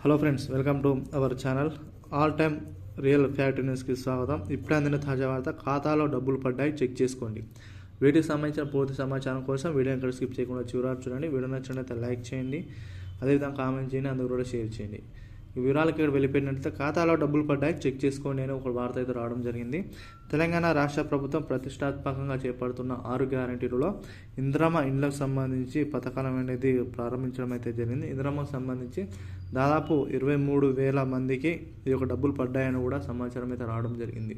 Hello friends, welcome to our channel. All time real fact న్యూస్కి స్వాగతం. ఇప్పుడు అందిన తాజా వార్త, ఖాతాలో డబ్బులు పడ్డాయి, చెక్ చేసుకోండి. వీటికి సంబంధించిన పూర్తి సమాచారం కోసం వీడియో ఇక్కడ స్కిప్ చేయకుండా చివరి చూడండి. వీడియో నచ్చినట్లయితే లైక్ చేయండి, అదేవిధంగా కామెంట్ చేయండి, అందరూ కూడా షేర్ చేయండి. ఈ వివరాలకి ఇక్కడ వెళ్ళిపోయినట్లయితే ఖాతాలో డబ్బులు పడ్డాయి, చెక్ చేసుకోండి అని ఒక వార్త అయితే రావడం జరిగింది. తెలంగాణ రాష్ట్ర ప్రభుత్వం ప్రతిష్టాత్మకంగా చేపడుతున్న 6 గ్యారంటీలలో ఇందిరమ్మ ఇండ్లకు సంబంధించి పథకాలు అనేది ప్రారంభించడం అయితే జరిగింది. ఇందిరమ్మకు సంబంధించి దాదాపు 23,000 మందికి ఈ యొక్క డబ్బులు పడ్డాయని కూడా సమాచారం అయితే రావడం జరిగింది.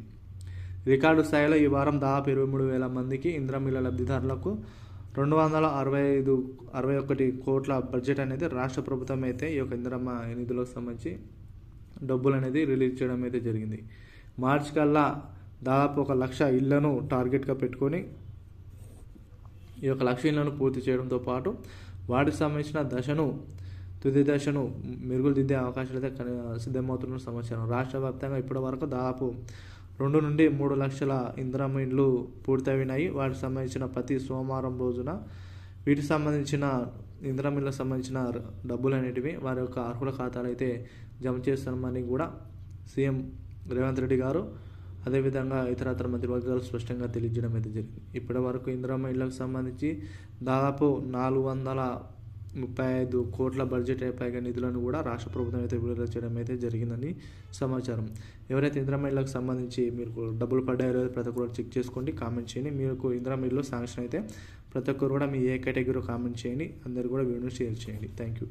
రికార్డు స్థాయిలో ఈ వారం దాదాపు 23,000 మందికి ఇందిరమ్మ ఇళ్ల లబ్ధిదారులకు 261 కోట్ల బడ్జెట్ అనేది రాష్ట్ర ప్రభుత్వం అయితే ఈ యొక్క ఇందిరమ్మ నిధులకు సంబంధించి డబ్బులు అనేది రిలీజ్ చేయడం అయితే జరిగింది. మార్చి కల్లా దాదాపు 1,00,000 ఇళ్లను టార్గెట్గా పెట్టుకొని ఈ యొక్క 1,00,000 ఇళ్లను పూర్తి చేయడంతో పాటు వాటికి సంబంధించిన తుది దశను మెరుగులు దిద్దే అవకాశాలు అయితే సిద్ధమవుతున్న సమాచారం. రాష్ట్ర వ్యాప్తంగా ఇప్పటి వరకు దాదాపు 2 నుండి 3 లక్షల ఇందిరమ్మ ఇండ్లు పూర్తయినాయి. వాటికి సంబంధించిన ప్రతి సోమవారం రోజున వీటికి సంబంధించిన ఇందిరమ్మ ఇళ్ళకి సంబంధించిన డబ్బులు అనేటివి వారి యొక్క అర్హుల ఖాతాలు అయితే జమ చేస్తామని కూడా సీఎం రేవంత్ రెడ్డి గారు, అదేవిధంగా ఇతరత్ర మంత్రివర్గాలు స్పష్టంగా తెలియజేయడం అయితే జరిగింది. ఇప్పటి వరకు ఇందిరమ్మ ఇళ్ళకు సంబంధించి దాదాపు 435 కోట్ల బడ్జెట్ పైగా నిధులను కూడా రాష్ట్ర ప్రభుత్వం అయితే విడుదల చేయడం అయితే జరిగిందని సమాచారం. ఎవరైతే ఇందిరమ్మ ఇళ్ళకు సంబంధించి మీకు డబ్బులు పడ్డాయో ప్రతి ఒక్కరు చెక్ చేసుకోండి, కామెంట్ చేయండి. మీకు ఇందిరమ్మ ఇల్లు శాంక్షన్ అయితే ప్రతి ఒక్కరు కూడా మీ ఏ కేటగిరీలో కామెంట్ చేయండి. అందరు కూడా వీడియోని షేర్ చేయండి. Thank you.